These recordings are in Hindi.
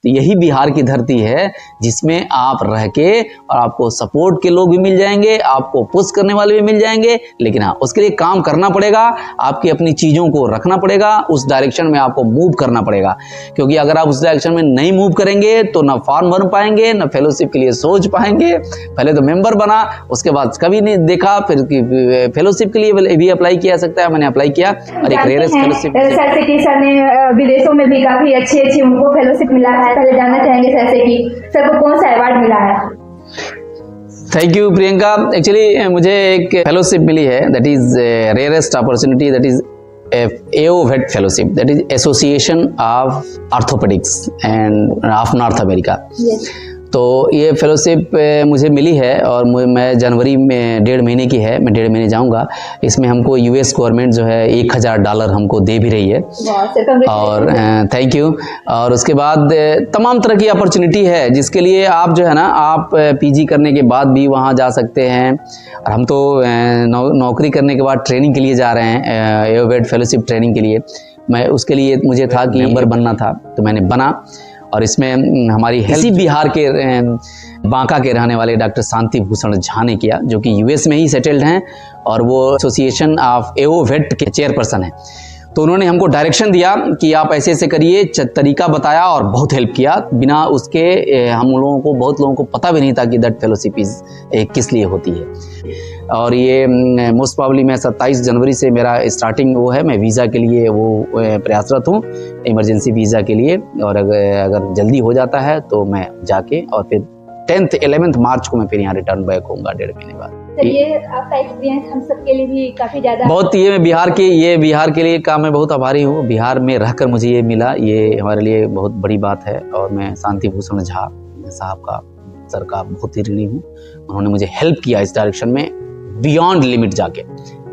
तो यही बिहार की धरती है जिसमें आप रह के और आपको सपोर्ट के लोग भी मिल जाएंगे, आपको पुश करने वाले भी मिल जाएंगे, लेकिन हाँ उसके लिए काम करना पड़ेगा, आपकी अपनी चीज़ों को रखना पड़ेगा, उस डायरेक्शन में आपको मूव करना पड़ेगा। क्योंकि अगर आप उस डायरेक्शन में नहीं मूव करेंगे तो ना फॉर्म भर पाएंगे, ना फेलोशिप के लिए सोच पाएंगे। पहले तो मेंबर बना, उसके बाद कभी नहीं देखा, फिर फेलोशिप के लिए भी अप्लाई किया सकता है। मैंने अप्लाई किया और एक रेयरेस्ट फेलोशिप सर से कि सर ने विदेशों में भी काफी अच्छी उनको फेलोशिप मिला है। पहले जानना चाहेंगे सर से कि सर को कौन सा अवार्ड मिला है। Thank you Priyanka. एक्चुअली मुझे एक फेलोशिप मिली है, that is rarest opportunity, that is AOVET fellowship, that is association of orthopaedics end of north America. तो ये फेलोशिप मुझे मिली है और मैं जनवरी में 1.5 महीने की है, मैं 1.5 महीने जाऊंगा। इसमें हमको US गवर्नमेंट जो है $1000 हमको दे भी रही है और थैंक यू। और उसके बाद तमाम तरह की अपॉर्चुनिटी है जिसके लिए आप जो है ना, आप PG करने के बाद भी वहाँ जा सकते हैं। और हम तो नौकरी करने के बाद ट्रेनिंग के लिए जा रहे हैं, AOVET फेलोशिप ट्रेनिंग के लिए। मैं उसके लिए मुझे था कि मेंबर बनना था, तो मैंने बना। और इसमें हमारी इसी बिहार के बांका के रहने वाले डॉक्टर शांति भूषण झा ने किया, जो कि US में ही सेटल्ड हैं और वो एसोसिएशन ऑफ AOVET के चेयरपर्सन हैं। तो उन्होंने हमको डायरेक्शन दिया कि आप ऐसे ऐसे करिए, तरीका बताया और बहुत हेल्प किया। बिना उसके बहुत लोगों को पता भी नहीं था कि दैट फेलोशिप किस लिए होती है। और ये मोस्ट प्रॉब्ली मैं 27 जनवरी से मेरा स्टार्टिंग वो है, मैं वीज़ा के लिए वो प्रयासरत हूँ, इमरजेंसी वीज़ा के लिए। और अगर जल्दी हो जाता है तो मैं जाके और फिर 11th मार्च को मैं फिर यहाँ रिटर्न बैक होऊंगा 1.5 महीने बाद। ये आपका एक्सपीरियंस हम सब के लिए भी काफी ज्यादा बहुत, ये बिहार के लिए का मैं बहुत आभारी हूँ। बिहार में रहकर मुझे ये मिला, ये हमारे लिए बहुत बड़ी बात है। और मैं शांति भूषण झा साहब का, सर का बहुत ही ऋणी हूँ। उन्होंने मुझे हेल्प किया इस डायरेक्शन में बियॉन्ड लिमिट जाके,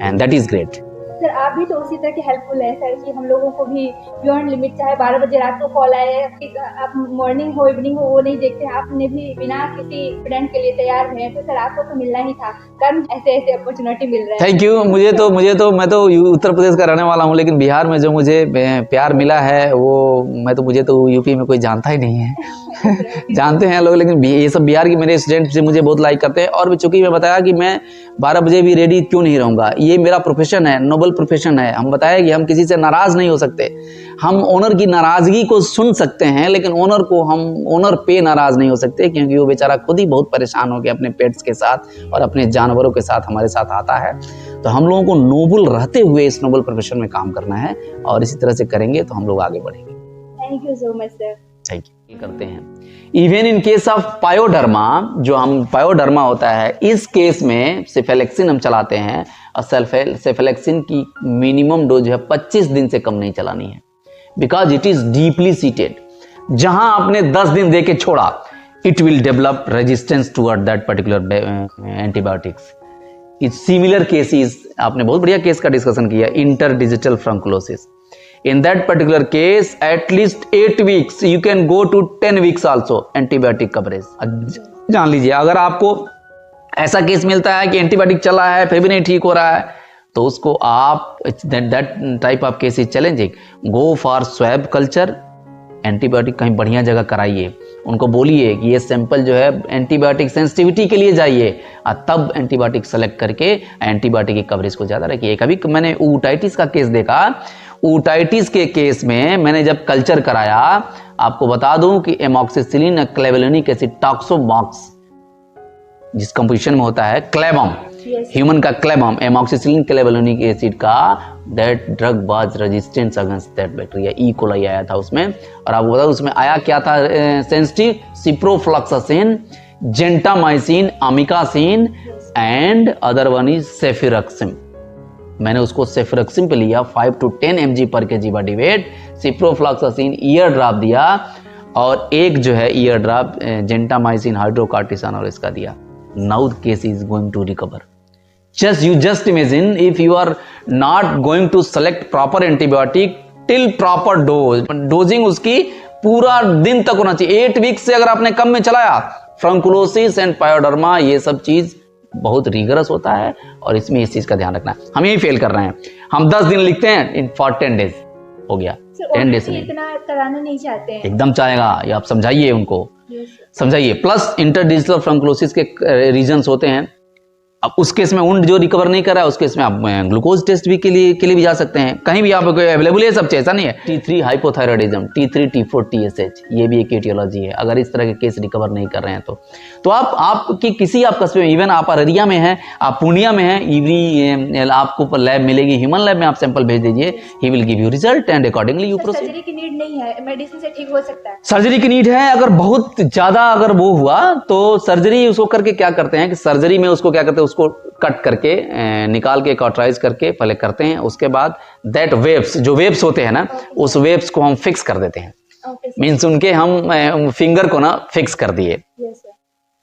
and that is great. Sir आप भी तो उसी तरह के हेल्पफुल है सर, कि हम लोगों को भी बियॉन्ड लिमिट, चाहे 12 बजे रात को कॉल आए, आप मॉर्निंग हो इवनिंग हो वो नहीं देखते हैं, आपने भी बिना किसी स्टूडेंट के लिए तैयार हुए हैं। तो सर आपको तो मिलना ही था, कर्म ऐसे अपॉर्चुनिटी मिल रहा है। Thank you. मैं तो उत्तर प्रदेश का रहने वाला हूँ, लेकिन बिहार में जो मुझे प्यार मिला है वो मुझे तो यूपी में कोई जानता ही नहीं है। जानते हैं लोग, लेकिन ये सब बिहार की मेरे स्टूडेंट से मुझे बहुत लाइक करते हैं। और चूंकि मैं बताया कि मैं 12 बजे भी रेडी क्यों नहीं रहूंगा, ये मेरा प्रोफेशन है, नोबल प्रोफेशन है। हम बताया कि हम किसी से नाराज नहीं हो सकते, हम ओनर की नाराजगी को सुन सकते हैं, लेकिन ओनर पे नाराज नहीं हो सकते, क्योंकि वो बेचारा खुद ही बहुत परेशान हो गया अपने पेट्स के साथ और अपने जानवरों के साथ हमारे साथ आता है। तो हम लोगों को नोबल रहते हुए इस नोबल प्रोफेशन में काम करना है, और इसी तरह से करेंगे तो हम लोग आगे बढ़ेंगे। Thank you so much sir. Thank you. करते हैं even in case of pyoderma, जो हम पायोडर्मा होता है, इस केस में सेफेलेक्सिन हम चलाते हैं। और सेफेलेक्सिन की मिनिमम डोज है 25 दिन से कम नहीं चलानी है, because it is deeply seated. जहां आपने 10 दिन दे के छोड़ा, it will develop resistance toward that particular antibiotics. It's similar cases, आपने बहुत बढ़िया केस का डिस्कशन किया, interdigital फ्रंकुलोसिस। In that particular case, at least 8 weeks, you can go to 10 weeks also antibiotic coverage। जान लीजिए, अगर आपको ऐसा केस मिलता है कि एंटीबायोटिक चला है फिर भी नहीं ठीक हो रहा है, तो उसको आप that type of case is challenging, go for swab culture। Antibiotic कहीं बढ़िया जगह कराइए, उनको बोलिए कि ये सैंपल जो है एंटीबायोटिक सेंसिटिविटी के लिए जाइए, और तब एंटीबायोटिक सेलेक्ट करके एंटीबायोटिक की कवरेज को ज़्यादा रखिए। कभी मैंने ऊटाइटिस का केस देखा, ऊटाइटिस के केस में मैंने जब कल्चर कराया, आपको बता दूं कि एमॉक्सिसिलिन क्लेवेलिनिक एसिड टॉक्सोमॉक्स जिस कंपोजिशन में होता है, क्लेबम, ह्यूमन का क्लेबम, एमॉक्सिसिलिन क्लेवेलिनिक एसिड का, that drug was resistant against that bacteria, E coli आया था उसमें। और आपको बता उसमें आया क्या था, sensitive ciprofloxacin, gentamicin, amikacin and other one is cefixime. मैंने उसको सेफिरक्सिम पे लिया 5 to 10 mg पर kg body weight, ciprofloxacin year drop दिया, और एक जो है ईयर ड्रॉप जेंटामाइसिन हाइड्रोकॉर्टिसोन और इसका दिया। Now the case is going to recover. just imagine if you are not going to select proper antibiotic till proper dose, dosing उसकी पूरा दिन तक होना चाहिए। 8 वीक से अगर आपने कम में चलाया, फ्रंकुलोसिस एंड पायोडर्मा ये सब चीज बहुत रिगरस होता है, और इसमें इस चीज का ध्यान रखना है। हम यही फेल कर रहे हैं, हम 10 दिन लिखते हैं, इन 10 days हो गया। 10 days से नहीं, इतना कराना नहीं चाहते हैं। एकदम चाहेगा, ये आप समझाइए उनको, Yes, समझाइए। प्लस इंटरडिजिटल फ्रंकुलोसिस के रीजंस होते हैं। अब उस केस में वुंड जो रिकवर नहीं कर रहा है उस केस में आप ग्लूकोज टेस्ट भी के लिए भी जा सकते हैं, कहीं भी आपको अवेलेबल है सब चीज, ऐसा नहीं है। T3 hypothyroidism, T3 T4 TSH, ये भी एक एटियोलॉजी है। अगर इस तरह के केस रिकवर नहीं कर रहे हैं तो आपकी किसी आप कस्बे में, इवन आप अररिया में हैं, आप पूर्णिया में हैं, ईवरी आपको लैब मिलेगी, ह्यूमन लैब में आप सैंपल भेज दीजिए, he will give you result and accordingly you proceed. Surgery की नीड नहीं है, मेडिसिन से ठीक हो सकता है। सर्जरी की नीड है, अगर बहुत ज्यादा अगर वो हुआ तो सर्जरी उसको करके क्या करते हैं कि सर्जरी में उसको क्या करते हैं, उसको कट करके निकाल के कॉटराइज करके पहले करते हैं, उसके बाद दैट वेव्स, जो वेव्स होते हैं ना, उस वेव्स को हम फिक्स कर देते हैं। मीन्स उनके हम फिंगर को ना फिक्स कर दिए,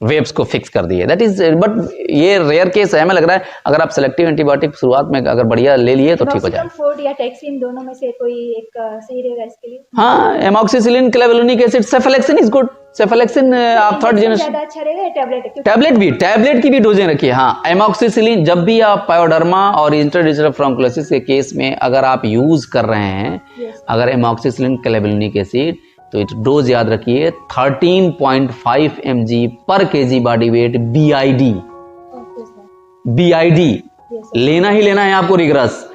वेव्स को फिक्स कर दिए, दैट इज, बट ये रेयर केस है। हमें लग रहा है अगर आप सेलेक्टिव एंटीबायोटिक शुरुआत में अगर बढ़िया ले लिए तो ठीक हो जाए। फोर्ड या टैक्सिन दोनों में से कोई एक सही रहेगा इसके लिए? हाँ, एमॉक्सिसिलिन, क्लेवेलोनिक एसिड, सेफेलेक्सिन इज गुड। सेफेलेक्सिन आप थर्ड जनरेशन, ज्यादा अच्छा रहेगा या टैबलेट? टैबलेट की भी डोजें रखिए। हाँ, एमॉक्सिसिलिन जब भी आप पायोडर्मा और इंटरडिजिटल फ्रंकुलोसिस के केस में अगर आप यूज कर रहे हैं, अगर एमॉक्सिसिलिन, क्लेवेलोनिक एसिड, तो इट डोज याद रखिए 13.5 mg पर kg बॉडी वेट BID लेना ही लेना है आपको रिगरस।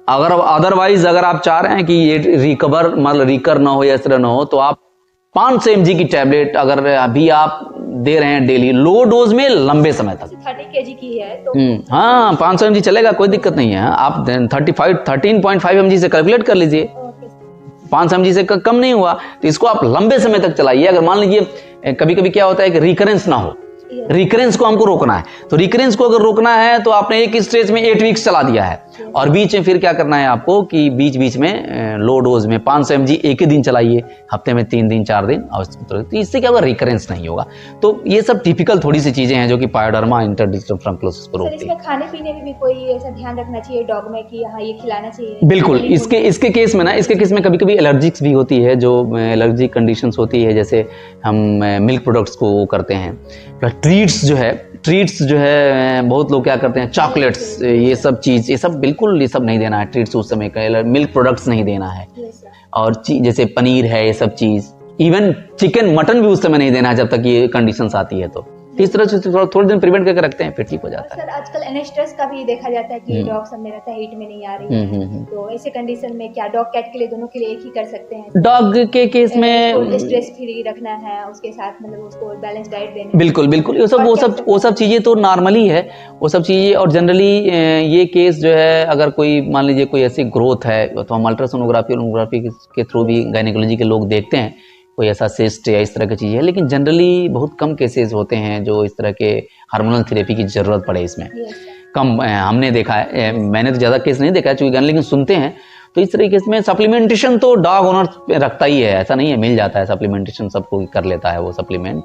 अगर अदरवाइज अगर आप चाह रहे हैं कि ये रिकर ना हो या इस तरह ना हो, तो आप 500 mg की टैबलेट अगर अभी आप दे रहे हैं डेली लो डोज में लंबे समय तक, 30 kg की है तो हाँ 500 mg चलेगा, कोई दिक्कत नहीं है। आप 13.5 mg से कैलकुलेट कर लीजिए, 500 mg से कम नहीं हुआ तो इसको आप लंबे समय तक चलाइए। अगर मान लीजिए कभी कभी क्या होता है कि रिकरेंस ना हो, रिकरेंस को हमको रोकना है, तो रिकरेंस को अगर रोकना है तो आपने एक स्टेज में 8 वीक्स चला दिया है, और बीच में फिर क्या करना है आपको कि बीच बीच में लो डोज में 500 mg एक ही दिन चलाइए, हफ्ते में 3 दिन 4 दिन, और तो इससे क्या होगा, रिकरेंस नहीं होगा। तो ये सब टिपिकल थोड़ी सी चीजें हैं जो कि पायोडर्मा इंटरडिजिटल फ्रंकुलोसिस को रोकती है। खाने पीने में भी कोई ऐसा ध्यान रखना चाहिए डॉग में कि हाँ ये खिलाना चाहिए? बिल्कुल, इसके केस में कभी कभी एलर्जिक्स भी होती है, जो एलर्जिक कंडीशंस होती है, जैसे हम मिल्क प्रोडक्ट्स को वो करते हैं। ट्रीट्स जो है बहुत लोग क्या करते हैं, चॉकलेट्स, ये सब चीज, ये सब बिल्कुल ये सब नहीं देना है ट्रीट्स उस समय का, मिल्क प्रोडक्ट्स नहीं देना है, और जैसे पनीर है ये सब चीज, इवन चिकन मटन भी उस समय नहीं देना है जब तक ये कंडीशंस आती है। तो इस तरह से थोड़े दिन प्रिवेंट करके रखते हैं, फिर ठीक हो जाता है। सर आजकल एनेस्ट्रेस का भी देखा जाता है कि डॉग सब में रहता है, हीट में नहीं आ रही है, तो ऐसे कंडीशन में क्या डॉग कैट के लिए दोनों के लिए एक ही कर सकते हैं? डॉग के केस में स्ट्रेस फ्री रखना है, उसके साथ मतलब उसको बैलेंस डाइट देना, बिल्कुल वो सब चीजें तो नॉर्मली है, वो सब चीजें। और जनरली ये केस जो है, अगर कोई मान लीजिए कोई ऐसी ग्रोथ है तो हम अल्ट्रासोनोग्राफी के थ्रू भी गायनेकोलॉजी के लोग देखते हैं कोई ऐसा सिस्ट या इस तरह की चीज़ है, लेकिन जनरली बहुत कम केसेस होते हैं जो इस तरह के हार्मोनल थेरेपी की ज़रूरत पड़े इसमें। कम हमने देखा है, मैंने तो ज़्यादा केस नहीं देखा है चूँकि, लेकिन सुनते हैं। तो इस तरीके में सप्लीमेंटेशन तो डॉग ओनर रखता ही है, ऐसा नहीं है, मिल जाता है सप्लीमेंटेशन, सबको कर लेता है वो सप्लीमेंट।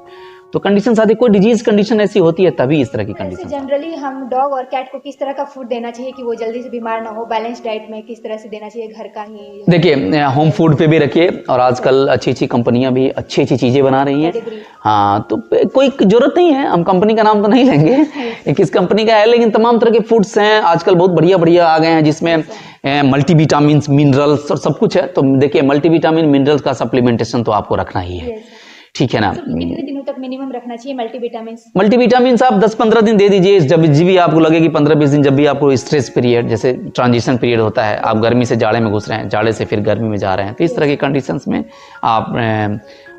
तो कंडीशन साथ ही कोई डिजीज कंडीशन ऐसी होती है तभी इस तरह की कंडीशन। जनरली हम डॉग और कैट को किस तरह का फूड देना चाहिए कि वो जल्दी से बीमार ना हो? बैलेंस डाइट में किस तरह से देना चाहिए, घर का ही? देखिए, होम फूड पे भी रखिए, और आजकल अच्छी कंपनियां भी अच्छी चीजें बना रही हैं। हाँ, तो कोई जरूरत नहीं है, हम कंपनी का नाम तो नहीं लेंगे किस कंपनी का है, लेकिन तमाम तरह के फूड्स हैं आजकल, बहुत बढ़िया आ गए हैं, जिसमें मल्टीविटामिन, मिनरल्स और सब कुछ है। तो देखिए, मल्टीविटामिन मिनरल्स का सप्लीमेंटेशन तो आपको रखना ही है, ठीक है ना। कितने दिनों तक मिनिमम रखना चाहिए मल्टीविटामिन आप 10-15 दिन दे दीजिए, जब भी आपको लगे कि 15-20 दिन, जब भी आपको स्ट्रेस पीरियड, जैसे ट्रांजिशन पीरियड होता है, आप गर्मी से जाड़े में घुस रहे हैं, जाड़े से फिर गर्मी में जा रहे हैं, तो इस तरह के कंडीशंस में आप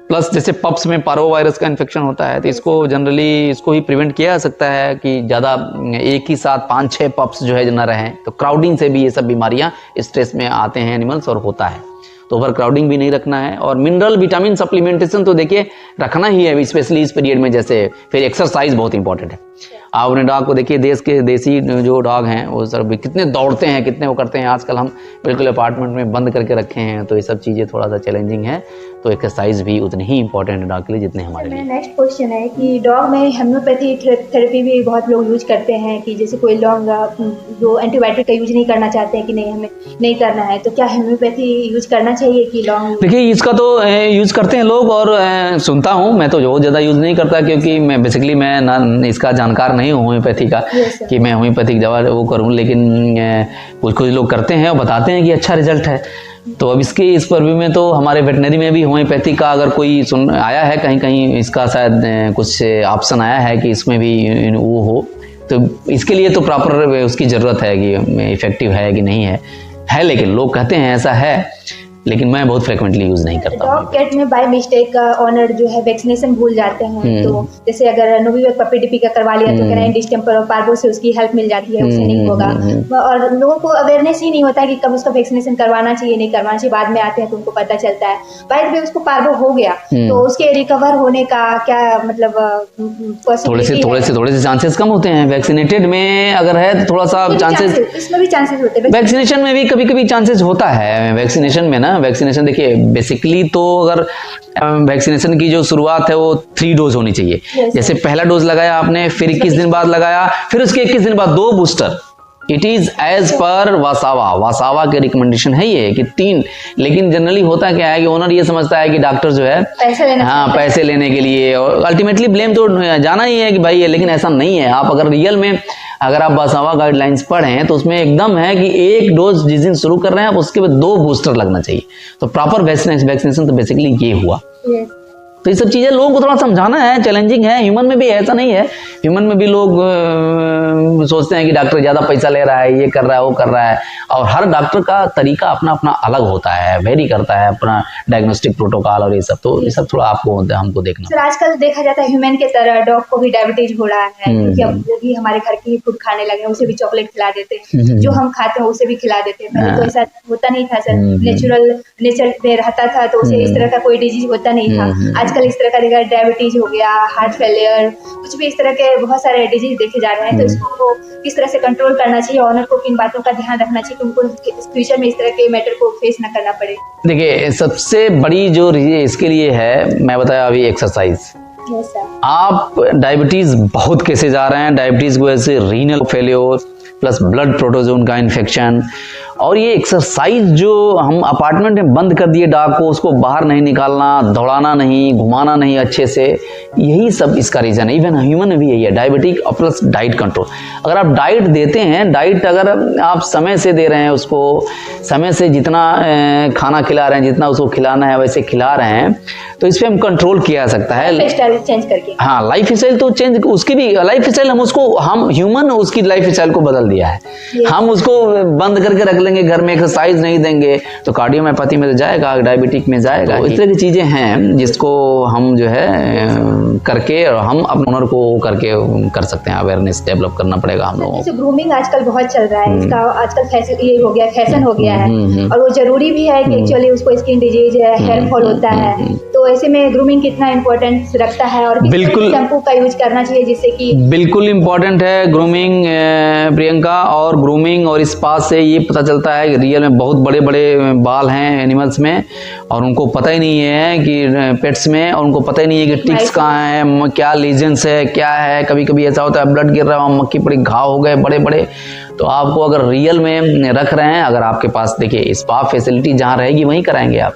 प्लस जैसे पप्स में पारो वायरस का इन्फेक्शन होता है, तो इसको जनरली इसको ही प्रिवेंट किया जा सकता है कि ज़्यादा एक ही साथ 5-6 पप्स जो है ना रहें। तो क्राउडिंग से भी ये सब बीमारियाँ स्ट्रेस में आते हैं एनिमल्स, और होता है, तो ओवर क्राउडिंग भी नहीं रखना है। और मिनरल विटामिन सप्लीमेंटेशन तो देखिए रखना ही है, स्पेशली इस पीरियड में। जैसे फिर एक्सरसाइज बहुत इंपॉर्टेंट है। आप अपने डॉग को देखिए, देसी जो डॉग हैं वो सर कितने दौड़ते हैं, कितने वो करते हैं। आजकल हम बिल्कुल अपार्टमेंट में बंद करके रखे हैं, तो ये सब चीज़ें थोड़ा सा चैलेंजिंग है। तो एक्सरसाइज भी उतनी ही इंपॉर्टेंट है डॉग के लिए जितने हमारे लिए। नेक्स्ट क्वेश्चन है कि डॉग में होम्योपैथी थेरेपी भी बहुत लोग यूज करते हैं, कि जैसे कोई लॉन्ग जो एंटीबायोटिक का यूज नहीं करना चाहते हैं कि नहीं हमें नहीं करना है, तो क्या होम्योपैथी यूज करना चाहिए कि लॉन्ग? देखिए, इसका तो यूज करते हैं लोग, और सुनता हूँ, मैं तो बहुत ज़्यादा यूज नहीं करता, क्योंकि मैं बेसिकली मैं इसका जानकार नहीं हूँ होम्योपैथी का, कि मैं होम्योपैथिक दवा वो करूँ। लेकिन कुछ लोग करते हैं और बताते हैं कि अच्छा रिजल्ट है। तो अब इस पर्व्यू में तो हमारे वेटनरी में भी होम्योपैथी का अगर कोई सुन आया है कहीं कहीं इसका शायद कुछ ऑप्शन आया है कि इसमें भी वो हो, तो इसके लिए तो प्रॉपर उसकी ज़रूरत है कि इफेक्टिव है कि नहीं है, लेकिन लोग कहते हैं ऐसा है, लेकिन मैं बहुत फ्रिक्वेंटली यूज नहीं करता हूँ। डॉग कैट में बाय मिस्टेक ऑनर जो है वैक्सीनेशन भूल जाते हैं, तो जैसे अगर नोवीवेक पप्पी डिपी का करवा लिया तो कह रहे हैं डिस्टेंपर और पार्वो से उसकी हेल्प मिल जाती है, उससे नहीं होगा। और लोगों को अवेयरनेस ही नहीं होता है कि कब उसका वैक्सीनेशन करवाना चाहिए नहीं करवाना चाहिए, बाद में आते हैं तो उनको पता चलता है। बाय द वे उसको पार्वो हो गया तो उसके रिकवर होने का क्या मतलब थोड़े से चांसेस कम होते हैं। वैक्सीनेटेड में अगर है तो थोड़ा सा चांसेस, इसमें भी चांसेस होते हैं। वैक्सीनेशन में भी कभी कभी चांसेस होता है। वैक्सीनेशन में ना, वैक्सीनेशन देखिए बेसिकली तो अगर वैक्सीनेशन की जो शुरुआत है वो 3 डोज होनी चाहिए। जैसे पहला डोज लगाया आपने, फिर 21 दिन बाद लगाया, फिर उसके 21 दिन बाद 2 booster. It is as per वासावा के रिकमेंडेशन है ये कि 3, लेकिन जनरली होता क्या है कि ओनर ये समझता है कि डॉक्टर जो है पैसे लेने के लिए, और अल्टीमेटली ब्लेम तो जाना ही है कि भाई, लेकिन ऐसा नहीं है। आप अगर रियल में अगर आप वासावा गाइडलाइंस पढ़ें तो उसमें एकदम है कि 1 डोज जिस दिन शुरू कर रहे हैं आप उसके बाद 2 बूस्टर लगना चाहिए। तो प्रॉपर वैक्सीनेशन तो बेसिकली ये हुआ। तो ये सब चीज़ें लोगों को थोड़ा समझाना है, चैलेंजिंग है। ह्यूमन में भी ऐसा नहीं है, ह्यूमन में भी लोग सोचते हैं कि डॉक्टर ज़्यादा पैसा ले रहा है, ये कर रहा है, वो कर रहा है, और हर डॉक्टर का तरीका अपना अपना अलग होता है, वेरी करता है अपना डायग्नोस्टिक प्रोटोकॉल और ये सब। तो ये सब थोड़ा हमको देखना। सर आजकल देखा जाता है ह्यूमन के तरह डॉग को भी डायबिटीज हो रहा है, क्योंकि अब वो भी हमारे घर की फूड खाने लगे, उसे भी चॉकलेट खिला देते हैं, जो हम खाते हैं उसे भी खिला देते हैं। पहले तो ऐसा होता नहीं था सर, नेचर में रहता था तो उसे इस तरह का कोई डिजीज होता नहीं था। आजकल इस तरह का देखा, डायबिटीज हो गया, हार्ट फेलियर, कुछ भी इस तरह के बहुत सारे डिजीज देखे जा रहे हैं। तो इसको किस तरह से कंट्रोल करना चाहिए, ऑनर को किन बातों का ध्यान रखना चाहिए कि उनको फ्यूचर में इस तरह के मैटर को फेस ना करना पड़े? देखिए सबसे बड़ी जो इसके लिए है, मैं बताया अभी, एक्सरसाइज। आप डायबिटीज बहुत केसेज आ रहे हैं, डायबिटीज की वजह से renal failure plus blood protozoan का इन्फेक्शन, और ये एक्सरसाइज जो हम अपार्टमेंट में बंद कर दिए डॉग को, उसको बाहर नहीं निकालना, दौड़ाना नहीं, घुमाना नहीं अच्छे से, यही सब इसका रीज़न है। इवन ह्यूमन में भी यही है, डायबिटिक और प्लस डाइट कंट्रोल। अगर आप डाइट देते हैं, डाइट अगर आप समय से दे रहे हैं, उसको समय से जितना खाना खिला रहे हैं, जितना उसको खिलाना है वैसे खिला रहे हैं, तो इस पर हम कंट्रोल किया जा सकता है। चेंज करके, हाँ, लाइफ स्टाइल तो चेंज, उसकी भी लाइफ स्टाइल हम ह्यूमन उसकी लाइफ स्टाइल को बदल दिया है। हम उसको बंद करके रख लेंगे, घर में एक्सरसाइज नहीं देंगे तो कार्डियोमायोपैथी में तो जाएगा, डायबिटिक में जाएगा। तो इस तरह की चीजें हैं जिसको हम जो है करके, और हम अपने ओनर को करके कर सकते हैं। अवेयरनेस डेवलप करना पड़ेगा हम लोगों को। ग्रूमिंग आजकल बहुत चल रहा है, इसका आजकल ये हो गया, फैशन हो गया है, और वो जरूरी भी है कि एक्चुअली उसको स्किन डिजीज है, हेयर फॉल होता है। तो ऐसे में ग्रूमिंग कितना इम्पोर्टेंस रखता है, और बिल्कुल शैम्पू का यूज करना चाहिए जिससे कि बिल्कुल इम्पोर्टेंट है ग्रूमिंग प्रियंका। और ग्रूमिंग और इस बात से ये पता चलता है कि रियल में बहुत बड़े बड़े बाल हैं एनिमल्स में, और उनको पता ही नहीं है कि पेट्स में, और उनको पता ही नहीं है कि टिक्स कहाँ है, क्या लीजन्स है, क्या है। कभी कभी ऐसा होता है ब्लड गिर रहा है, मक्खी पड़ी, घाव हो गए बड़े बड़े। तो आपको अगर रियल में रख रहे हैं, अगर आपके पास देखिए स्पा फैसिलिटी जहाँ रहेगी वहीं कराएंगे आप,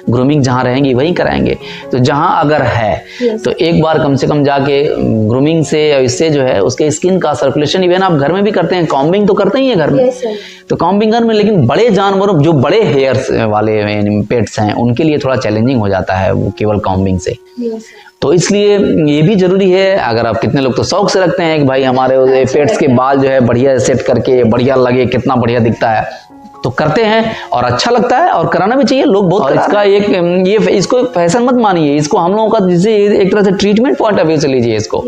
ग्रूमिंग जहाँ रहेंगी वहीं कराएंगे। तो जहाँ अगर है तो एक बार कम से कम जाके ग्रूमिंग से या इससे जो है उसके स्किन का सर्कुलेशन, इवन आप घर में भी करते हैं, कॉम्बिंग तो करते ही है घर में। तो कॉम्बिंग घर में, लेकिन बड़े जानवरों जो बड़े हेयर्स वाले पेट्स हैं उनके लिए थोड़ा चैलेंजिंग हो जाता है वो केवल कॉम्बिंग से। तो इसलिए ये भी जरूरी है। अगर आप, कितने लोग तो शौक से रखते हैं कि भाई हमारे पेट्स के बाल जो है बढ़िया सेट करके बढ़िया लगे, कितना बढ़िया दिखता है, तो करते हैं और अच्छा लगता है और कराना भी चाहिए। लोग बहुत, और इसका एक ये इसको फैशन मत मानिए, इसको हम लोगों का जिसे एक तरह से ट्रीटमेंट पॉइंट ऑफ व्यू से लीजिए इसको।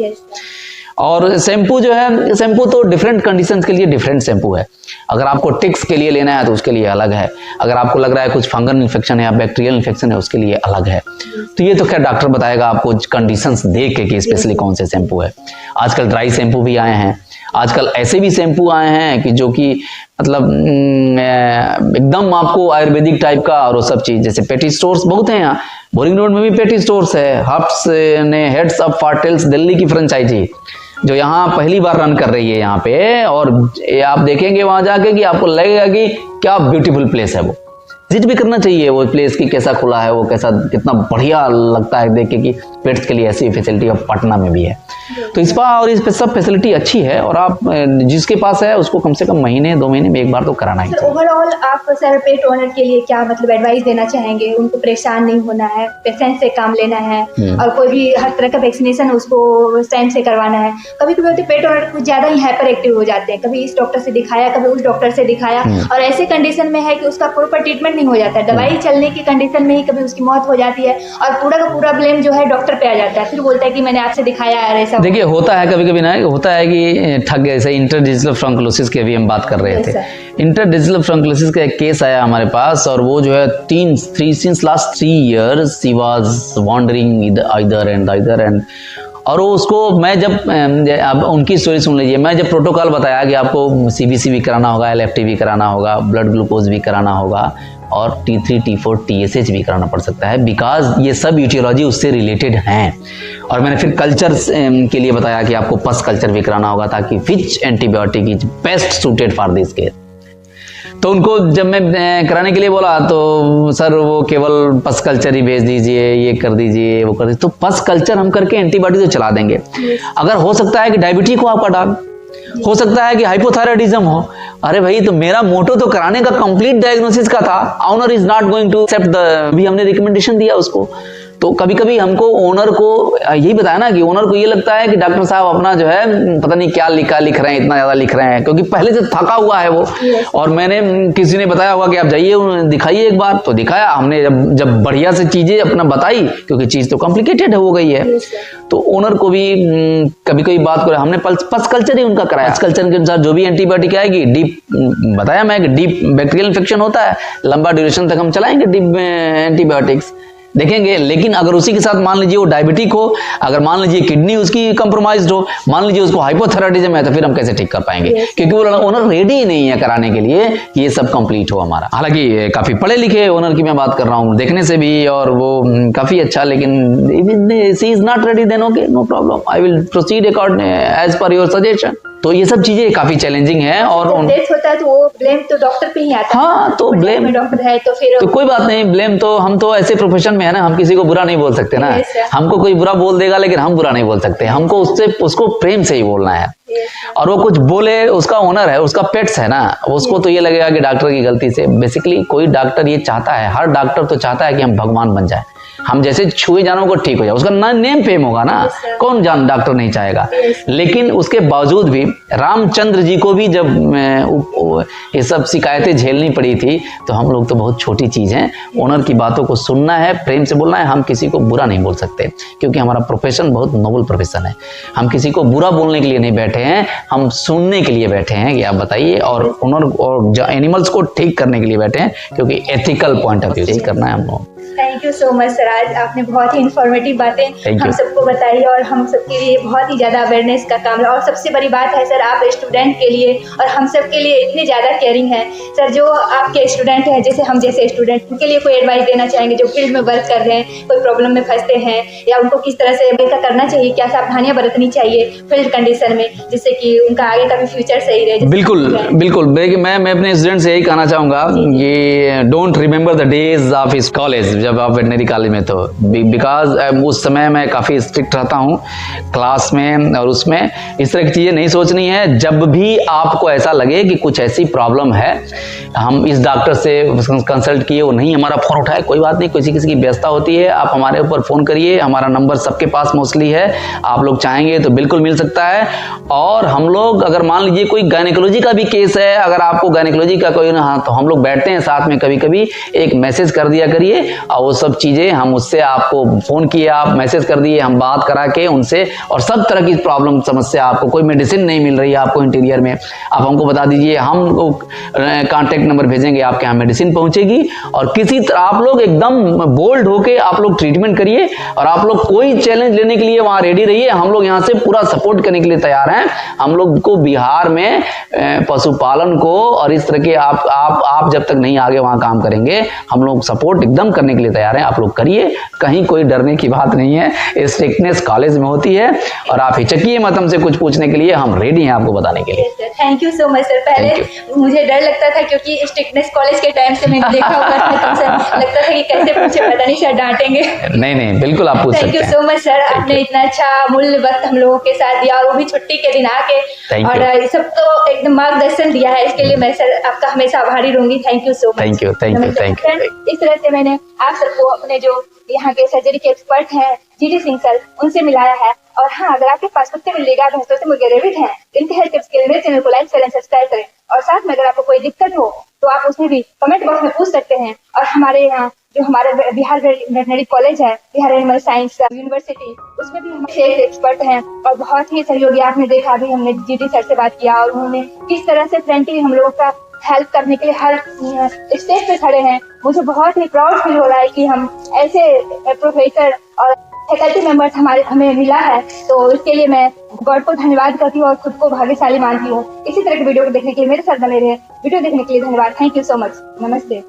और शैम्पू जो है, शैम्पू तो डिफरेंट कंडीशंस के लिए डिफरेंट शैम्पू है। अगर आपको टिक्स के लिए लेना है तो उसके लिए अलग है, अगर आपको लग रहा है कुछ फंगल इन्फेक्शन है या बैक्टीरियल इन्फेक्शन है उसके लिए अलग है। तो ये तो खैर डॉक्टर बताएगा आपको कंडीशंस देख के कि स्पेशली कौन से शैम्पू है। आजकल ड्राई शैम्पू भी आए हैं, आजकल ऐसे भी शैम्पू आए हैं कि जो कि मतलब एकदम आपको आयुर्वेदिक टाइप का, और वो सब चीज़, जैसे पेटी स्टोर्स बहुत हैं यहाँ, बोरिंग रोड में भी पेटी स्टोर्स है। हब्स ने हेड्स ऑफ फार्टेल्स दिल्ली की फ्रेंचाइजी जो यहाँ पहली बार रन कर रही है यहाँ पे, और आप देखेंगे वहाँ जाके कि आपको लगेगा कि क्या ब्यूटीफुल प्लेस है वो। विजिट भी करना चाहिए वो प्लेस की, कैसा खुला है वो, कैसा, कितना बढ़िया लगता है देख के कि पेट्स के लिए ऐसी फैसिलिटी अब पटना में भी है। तो स्पा और इस पे सब फैसिलिटी अच्छी है, और आप जिसके पास है उसको कम से कम महीने 2 महीने में एक बार तो कराना ही चाहिए। ओवरऑल आप सर पेट ओनर के लिए क्या मतलब एडवाइस देना चाहेंगे? उनको परेशान नहीं होना है, पेशेंस से काम लेना है, और कोई भी हर तरह का वैक्सीनेशन उसको टाइम से करवाना है। कभी कभी होते पेट ओनर कुछ ज्यादा ही हाइपर एक्टिव हो जाते हैं, कभी इस डॉक्टर से दिखाया, कभी उस डॉक्टर से दिखाया, और ऐसे कंडीशन में है कि उसका प्रॉपर ट्रीटमेंट नहीं हो जाता है, दवाई चलने की कंडीशन में ही कभी उसकी मौत हो जाती है, और पूरा का पूरा ब्लेम जो है डॉक्टर पे आ जाता है। फिर बोलता है कि मैंने आपसे दिखाया है, ऐसा। देखिए होता है कभी कभी ना, होता है कि ठग जैसे इंटरडिजिटल फ्रंकुलोसिस की अभी हम बात कर रहे थे। इंटरडिजिटल फ्रंकुलोसिस का एक केस आया हमारे पास, और वो जो है since last 3 years she was wandering इधर एंड और वो उसको मैं जब अब उनकी स्टोरी सुन लीजिए, मैं जब प्रोटोकॉल बताया कि आपको CBC भी कराना होगा, LFT भी कराना होगा, ब्लड ग्लूकोज भी कराना होगा, और T3, T4, TSH भी कराना पड़ सकता है, बिकॉज ये सब यूटियोलॉजी उससे रिलेटेड हैं। और मैंने फिर कल्चर के लिए बताया कि आपको पस कल्चर भी कराना होगा, ताकि which antibiotic is best suited for this case. तो उनको जब मैं कराने के लिए बोला तो सर वो केवल पस कल्चर ही भेज दीजिए, ये कर दीजिए, वो कर दीजिए। तो पस कल्चर हम करके एंटीबायोटिक तो चला देंगे। अगर हो सकता है कि डायबिटीज हो आपका डॉग, हो सकता है कि हाइपोथायराइडिज्म हो, अरे भाई तो मेरा मोटो तो कराने का कंप्लीट डायग्नोसिस का था। Owner is not going to accept the, भी हमने रिकमेंडेशन दिया उसको। तो कभी कभी हमको ओनर को यही बताया ना कि ओनर को ये लगता है कि डॉक्टर साहब अपना जो है पता नहीं क्या लिख रहे हैं, इतना ज्यादा लिख रहे हैं, क्योंकि पहले से थका हुआ है वो। और मैंने किसी ने बताया होगा कि आप जाइए दिखाइए एक बार, तो दिखाया हमने। जब बढ़िया से चीजें अपना बताई, क्योंकि चीज तो कॉम्प्लिकेटेड हो गई है, तो ओनर को भी कभी कोई बात करे, हमने पस कल्चर ही उनका कराया। पस कल्चर के अनुसार जो भी एंटीबायोटिक आएगी, डीप बताया मैं कि डीप बैक्टीरियल इन्फेक्शन होता है, लंबा ड्यूरेशन तक हम चलाएंगे डीप एंटीबायोटिक्स, देखेंगे। लेकिन अगर उसी के साथ मान लीजिए वो डायबिटिक हो, अगर मान लीजिए किडनी उसकी कंप्रोमाइज्ड हो, मान लीजिए उसको हाइपोथायराइडिज्म है, तो फिर हम कैसे ठीक कर पाएंगे? क्योंकि वो ओनर रेडी ही नहीं है कराने के लिए कि ये सब कंप्लीट हो हमारा। हालांकि काफी पढ़े लिखे ओनर की मैं बात कर रहा हूँ, देखने से भी, और वो काफी अच्छा, लेकिन she is not ready, then okay no problem, I will proceed according as per your suggestion. तो ये सब चीजें काफी चैलेंजिंग है। और डेथ होता है तो वो ब्लेम तो डॉक्टर पे ही आता है। हाँ, तो ब्लेम डॉक्टर है तो फिर तो कोई बात नहीं, ब्लेम तो हम तो ऐसे प्रोफेशन में है ना, हम किसी को बुरा नहीं बोल सकते ना। हमको कोई बुरा बोल देगा, लेकिन हम बुरा नहीं बोल सकते, हमको उसको प्रेम से ही बोलना है। और वो कुछ बोले, उसका ओनर है, उसका पेट्स है ना, उसको तो ये लगेगा कि डॉक्टर की गलती से। बेसिकली कोई डॉक्टर ये चाहता है, हर डॉक्टर तो चाहता है कि हम भगवान बन जाए, हम जैसे छुए जानों को ठीक हो जाए, उसका नेम फेम होगा ना, कौन जान डॉक्टर नहीं चाहेगा। लेकिन उसके बावजूद भी रामचंद्र जी को भी जब ये सब शिकायतें झेलनी पड़ी थी, तो हम लोग तो बहुत छोटी चीज हैं। ओनर की बातों को सुनना है, प्रेम से बोलना है, हम किसी को बुरा नहीं बोल सकते, क्योंकि हमारा प्रोफेशन बहुत नोबल प्रोफेशन है। हम किसी को बुरा बोलने के लिए नहीं बैठे हैं, हम सुनने के लिए बैठे हैं कि आप बताइए, और ओनर और एनिमल्स को ठीक करने के लिए बैठे हैं, क्योंकि एथिकल पॉइंट ऑफ व्यू से करना है हम लोग। Thank you so much sir, आज आपने बहुत ही इन्फॉर्मेटिव बातें हम सबको बताई, और हम सबके लिए बहुत ही ज़्यादा अवेयरनेस का काम है। और सबसे बड़ी बात है सर, आप स्टूडेंट के लिए और हम सब के लिए इतने ज़्यादा केयरिंग है सर। जो आपके स्टूडेंट हैं, जैसे हम जैसे स्टूडेंट, उनके लिए कोई एडवाइस देना चाहेंगे जो फील्ड में वर्क कर रहे हैं, कोई प्रॉब्लम में फंसते हैं, या उनको किस तरह से क्या करना चाहिए, क्या सावधानियाँ बरतनी चाहिए फील्ड कंडीशन में, जिससे कि उनका आगे का भी फ्यूचर सही रहे? बिल्कुल बिल्कुल, मैं अपने स्टूडेंट से यही कहना चाहूँगा कि don't remember the days of his college, जब आप वेटनरी कॉलेज में तो, बिकॉज उस समय मैं काफ़ी स्ट्रिक्ट रहता हूँ क्लास में, और उसमें इस तरह की चीज़ें नहीं सोचनी है। जब भी आपको ऐसा लगे कि कुछ ऐसी प्रॉब्लम है, हम इस डॉक्टर से कंसल्ट किए, वो नहीं हमारा फ़ोन उठाए, कोई बात नहीं, किसी की व्यवस्था होती है, आप हमारे ऊपर फ़ोन करिए, हमारा नंबर सबके पास मोस्टली है, आप लोग चाहेंगे तो बिल्कुल मिल सकता है। और हम लोग अगर मान लीजिए कोई गायनेकोलॉजी का भी केस है, अगर आपको गायनेकोलॉजी का कोई ना, तो हम लोग बैठते हैं साथ में, कभी कभी एक मैसेज कर दिया करिए, और वो सब चीज़ें हम उससे, आपको फ़ोन किए, आप मैसेज कर दिए, हम बात करा के उनसे, और सब तरह की प्रॉब्लम समस्या, आपको कोई मेडिसिन नहीं मिल रही है आपको इंटीरियर में, आप हमको बता दीजिए, हम कॉन्टैक्ट नंबर भेजेंगे, आपके यहाँ मेडिसिन पहुँचेगी। और किसी तरह आप लोग एकदम बोल्ड होके आप लोग ट्रीटमेंट करिए, और आप लोग कोई चैलेंज लेने के लिए वहाँ रेडी रहिए, हम लोग यहाँ से पूरा सपोर्ट करने के लिए तैयार हैं। हम लोग को बिहार में पशुपालन को और इस तरह के आप जब तक नहीं आगे वहाँ काम करेंगे, हम लोग सपोर्ट एकदम करने के लिए तैयार हैं, आप लोग करिए। लिए कहीं कोई डरने की बात नहीं है। स्ट्रिक्टनेस कॉलेज में होती है और आप हिचकिए मत हमसे कुछ पूछने के लिए, हम रेडी हैं आपको बताने के लिए। Thank you so much sir. पहले मुझे डर लगता था क्योंकि स्ट्रिक्टनेस कॉलेज के टाइम से मैंने देखा हुआ था, तो सर लगता था कि कैसे पूछे, पता नहीं सर डांटेंगे। नहीं बिल्कुल आप पूछ सकते हैं। Thank you so much sir, आपने इतना अच्छा मूल्य वक्त हम लोगों के साथ दिया और वो भी छुट्टी के दिन आके, और सबको एकदम मार्गदर्शन दिया है, इसके लिए मैं सर आपका हमेशा आभारी रहूंगी। Thank you so much. Thank you. इस तरह से मैंने आप सबको अपने जो यहाँ के सर्जरी के एक्सपर्ट हैं जीडी सिंह सर, उनसे मिलाया है। और हाँ, अगर आपके पास कुत्ते बिल्ली गाय भैंसों से मुर्गे रेबिट हैं, इनके हेल्थ टिप्स के लिए मेरे चैनल को लाइक करें, सब्सक्राइब करें, और साथ में अगर आपको कोई दिक्कत हो तो आप उसमें भी कमेंट बॉक्स में पूछ सकते हैं। और हमारे यहाँ जो हमारा बिहार वेटनरी कॉलेज है, बिहार एनिमल साइंस यूनिवर्सिटी, उसमें भी हमारे एक्सपर्ट हैं और बहुत ही सहयोगी। आपने देखा अभी हमने जीडी सर से बात किया और उन्होंने किस तरह से फ्रेंडली हम लोगों का हेल्प करने के लिए हर स्टेज पे खड़े हैं। मुझे बहुत ही प्राउड फील हो रहा है कि हम ऐसे प्रोफेसर और फैकल्टी मेंबर्स हमें मिला है, तो इसके लिए मैं गॉड को धन्यवाद करती हूँ और खुद को भाग्यशाली मानती हूँ। इसी तरह के वीडियो को देखने के लिए मेरे साथ बने रहे। वीडियो देखने के लिए धन्यवाद। Thank you so much. नमस्ते।